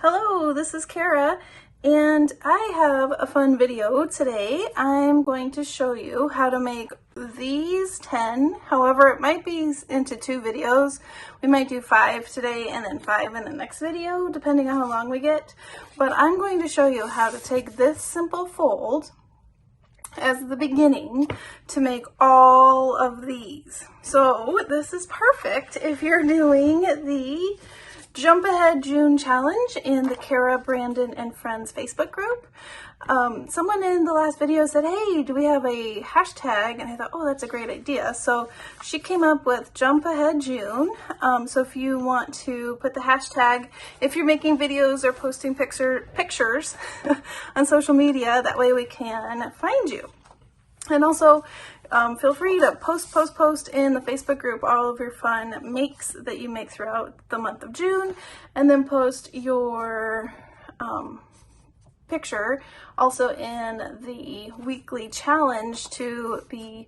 Hello, this is Kara, and I have a fun video today. I'm going to show you how to make these 10. However, it might be into 2 videos. We might do 5 today and then 5 in the next video, depending on how long we get. But I'm going to show you how to take this simple fold as the beginning to make all of these. So this is perfect if you're doing the Jump Ahead June challenge in the Kara, Brandon, and Friends Facebook group. Someone in the last video said, hey, do we have a hashtag? And I thought, oh, that's a great idea. So she came up with Jump Ahead June. So if you want to put the hashtag, if you're making videos or posting pictures on social media, that way we can find you. And also, feel free to post in the Facebook group all of your fun makes that you make throughout the month of June, and then post your picture also in the weekly challenge to be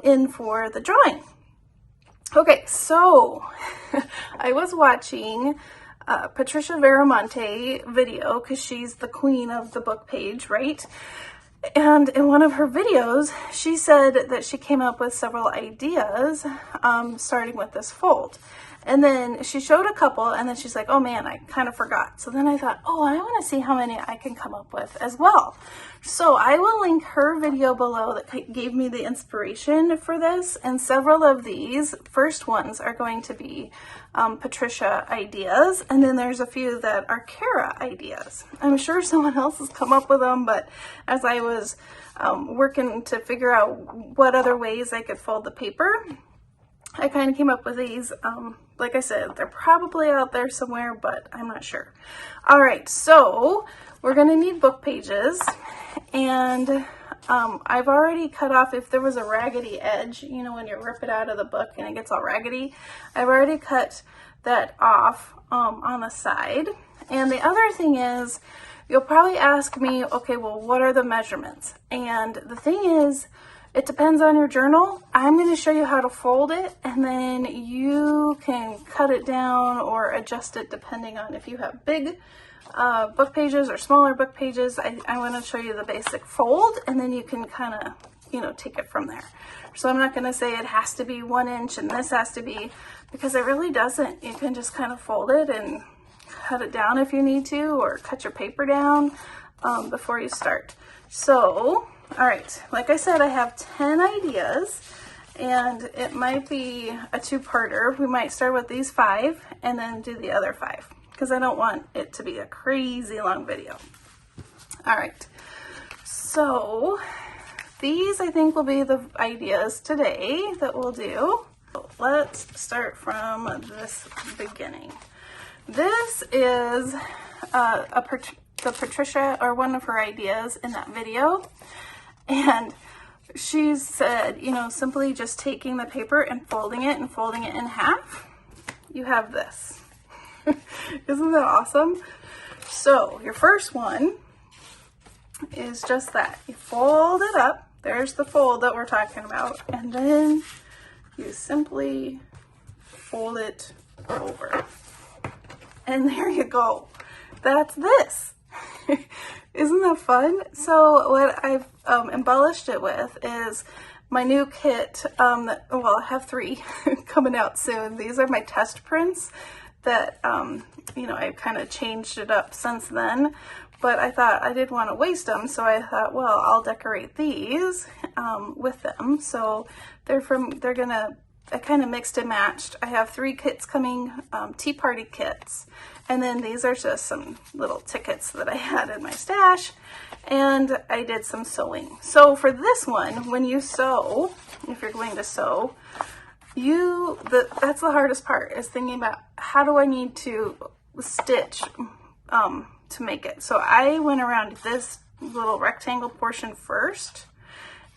in for the drawing. Okay, so I was watching Patricia Viramonte video because she's the queen of the book page, right? And in one of her videos, she said that she came up with several ideas, starting with this fold. And then she showed a couple, and then she's like, oh man, I kind of forgot. So then I thought, oh, I want to see how many I can come up with as well. So I will link her video below that gave me the inspiration for this. And several of these first ones are going to be Patricia ideas. And then there's a few that are Kara ideas. I'm sure someone else has come up with them, but as I was working to figure out what other ways I could fold the paper, I kind of came up with these. Like I said, they're probably out there somewhere, but I'm not sure. All right, so we're going to need book pages, and I've already cut off, if there was a raggedy edge, you know, when you rip it out of the book and it gets all raggedy, I've already cut that off on the side. And the other thing is, you'll probably ask me, okay, well, what are the measurements? And the thing is, it depends on your journal. I'm going to show you how to fold it, and then you can cut it down or adjust it depending on if you have big book pages or smaller book pages. I want to show you the basic fold, and then you can kind of, you know, take it from there. So I'm not going to say it has to be 1 inch and this has to be, because it really doesn't. You can just kind of fold it and cut it down if you need to, or cut your paper down before you start. So, all right, like I said, I have 10 ideas, and it might be a 2-parter. We might start with these 5 and then do the other 5, because I don't want it to be a crazy long video. All right, so these I think will be the ideas today that we'll do. Let's start from this beginning. This is the Patricia, or one of her ideas in that video. And she said, you know, simply just taking the paper and folding it in half, you have this. Isn't that awesome? So your first one is just that. You fold it up. There's the fold that we're talking about. And then you simply fold it over. And there you go. That's this. Isn't that fun? So what I've embellished it with is my new kit. Well, I have 3 coming out soon. These are my test prints that, you know, I've kind of changed it up since then. But I thought I didn't want to waste them, so I thought, well, I'll decorate these with them. So I kind of mixed and matched. I have 3 kits coming, tea party kits. And then these are just some little tickets that I had in my stash. And I did some sewing. So for this one, when you sew, if you're going to sew, that's the hardest part, is thinking about how do I need to stitch to make it. So I went around this little rectangle portion first,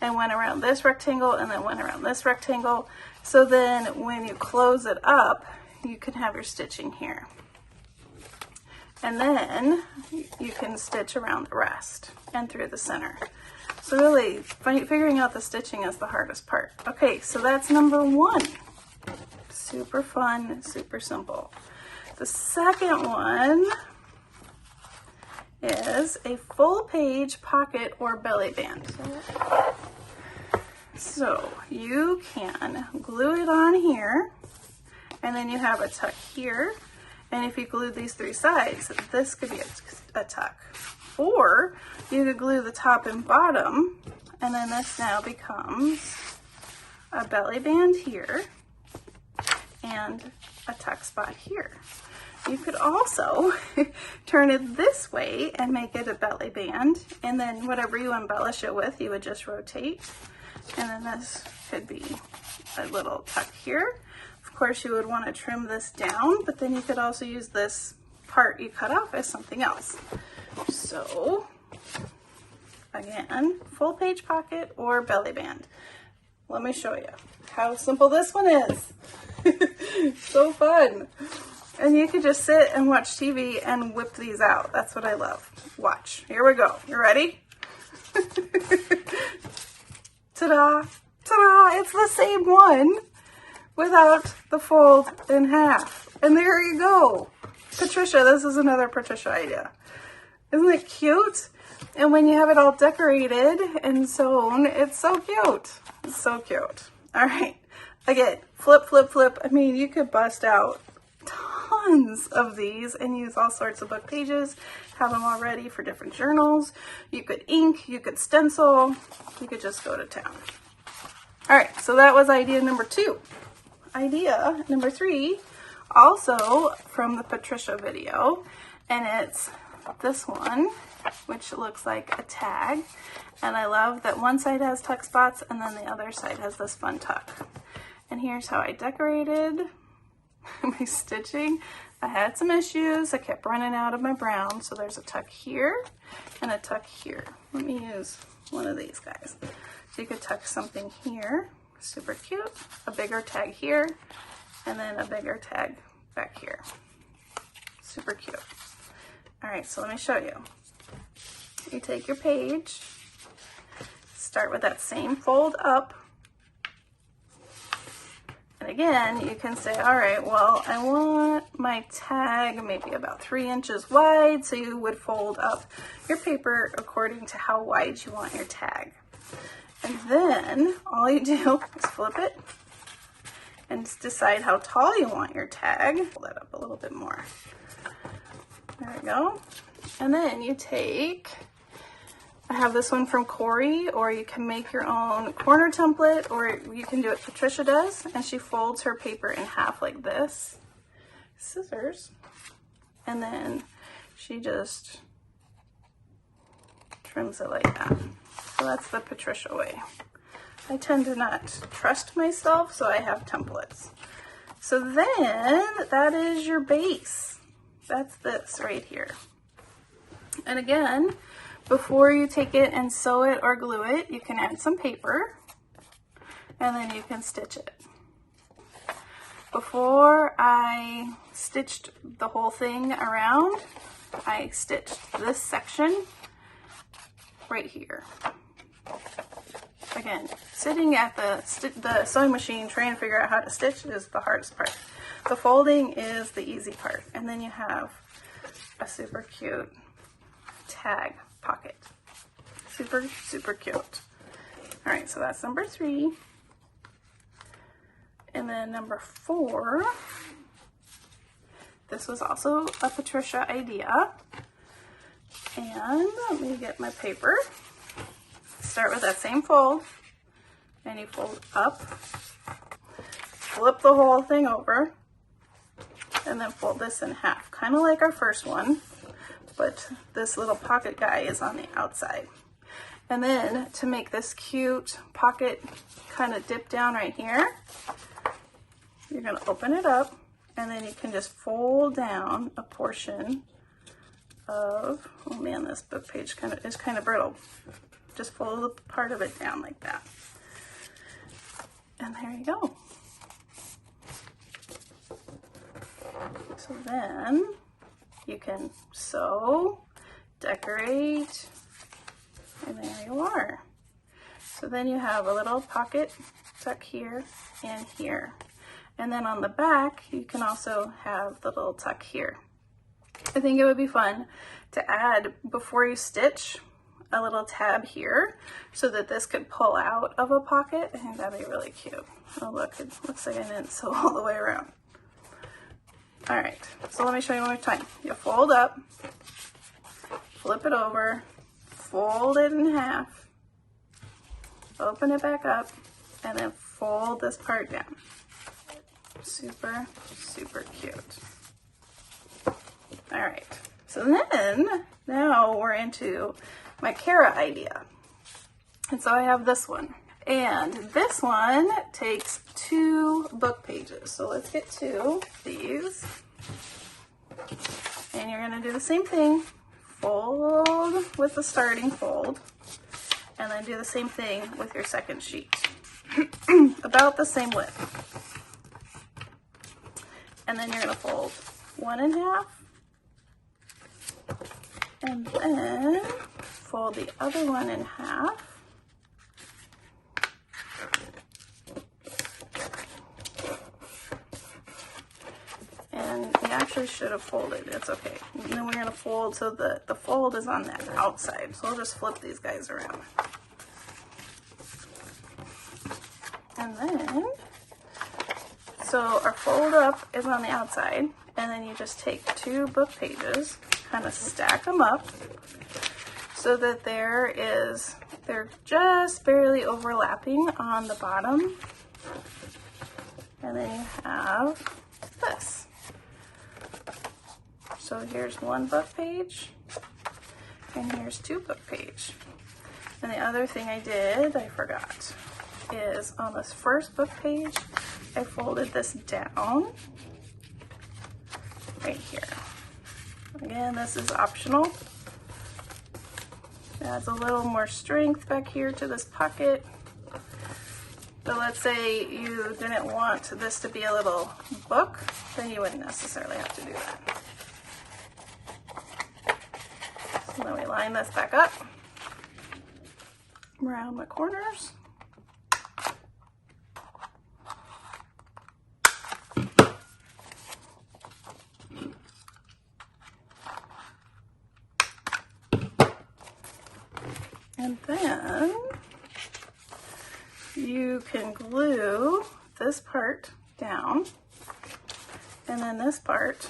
and went around this rectangle, and then went around this rectangle. So then when you close it up, you can have your stitching here. And then you can stitch around the rest and through the center. So really, figuring out the stitching is the hardest part. Okay, so that's number 1. Super fun, super simple. The second one is a full page pocket or belly band. So you can glue it on here, and then you have a tuck here. And if you glue these three sides, this could be a tuck. Or you could glue the top and bottom, and then this now becomes a belly band here and a tuck spot here. You could also turn it this way and make it a belly band, and then whatever you embellish it with, you would just rotate. And then this could be a little tuck here. Of course, you would want to trim this down, but then you could also use this part you cut off as something else. So again, full page pocket or belly band. Let me show you how simple this one is. So fun. And you could just sit and watch TV and whip these out. That's what I love. Watch. Here we go. You ready? Ta-da! Ta-da! It's the same one without the fold in half. And there you go. Patricia, this is another Patricia idea. Isn't it cute? And when you have it all decorated and sewn, it's so cute. It's so cute. All right. Again, flip, flip, flip. I mean, you could bust out tons of these and use all sorts of book pages, have them all ready for different journals. You could ink, you could stencil, you could just go to town. All right, so that was idea number 2. Idea number 3, also from the Patricia video, and it's this one, which looks like a tag. And I love that one side has tuck spots and then the other side has this fun tuck. And here's how I decorated my stitching. I had some issues. I kept running out of my brown. So there's a tuck here and a tuck here. Let me use one of these guys. So you could tuck something here. Super cute. A bigger tag here and then a bigger tag back here. Super cute. All right, so let me show you. You take your page, start with that same fold up. And again, you can say, all right, well, I want my tag maybe about 3 inches wide. So you would fold up your paper according to how wide you want your tag. And then all you do is flip it and decide how tall you want your tag. Pull that up a little bit more. There we go. And then you take, I have this one from Corey, or you can make your own corner template, or you can do what Patricia does, and she folds her paper in half like this. Scissors. And then she just trims it like that. So that's the Patricia way. I tend to not trust myself, so I have templates. So then that is your base. That's this right here. And again, before you take it and sew it or glue it, you can add some paper and then you can stitch it. Before I stitched the whole thing around, I stitched this section right here. Again, sitting at the sewing machine trying to figure out how to stitch is the hardest part. The folding is the easy part. And then you have a super cute tag pocket. Super, super cute. All right, so that's number 3. And then number 4, this was also a Patricia idea. And let me get my paper. Start with that same fold, and you fold up, flip the whole thing over, and then fold this in half, kind of like our first one, but this little pocket guy is on the outside. And then to make this cute pocket kind of dip down right here, you're going to open it up, and then you can just fold down a portion of, oh man, this book page is kind of brittle. Just fold a part of it down like that. And there you go. So then you can sew, decorate, and there you are. So then you have a little pocket tuck here and here. And then on the back, you can also have the little tuck here. I think it would be fun to add, before you stitch, a little tab here so that this could pull out of a pocket. I think that'd be really cute. Oh look, it looks like I didn't sew all the way around. All right, so let me show you one more time. You fold up, flip it over, fold it in half, open it back up, and then fold this part down. Super, super cute. All right, so then, now we're into my Kara idea. And so I have this one. And this one takes 2 book pages. So let's get 2 of these. And you're gonna do the same thing. Fold with the starting fold. And then do the same thing with your second sheet. About the same width. And then you're gonna fold 1 in half. And then fold the other one in half. And you actually should have folded, it's okay. And then we're gonna fold so that the fold is on the outside. So we'll just flip these guys around. And then, so our fold up is on the outside, and then you just take 2 book pages, kind of stack them up so that they're just barely overlapping on the bottom. And then you have this. So here's 1 book page, and here's 2 book page. And the other thing I did, I forgot, is on this first book page, I folded this down right here. Again, this is optional. It adds a little more strength back here to this pocket. So let's say you didn't want this to be a little book, then you wouldn't necessarily have to do that. So then we line this back up around the corners. And then you can glue this part down, and then this part,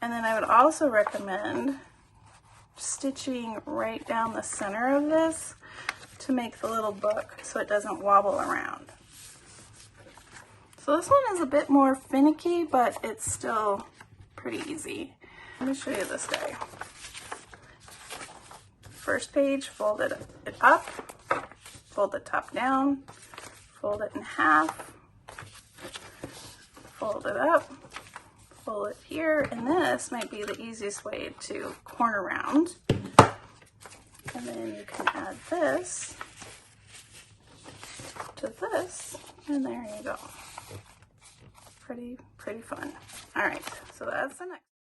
and then I would also recommend stitching right down the center of this to make the little book so it doesn't wobble around. So this one is a bit more finicky, but it's still pretty easy. Let me show you this guy. First page, fold it up, fold the top down, fold it in half, fold it up, fold it here, and this might be the easiest way to corner round. And then you can add this to this, and there you go. Pretty fun. All right, so that's the next.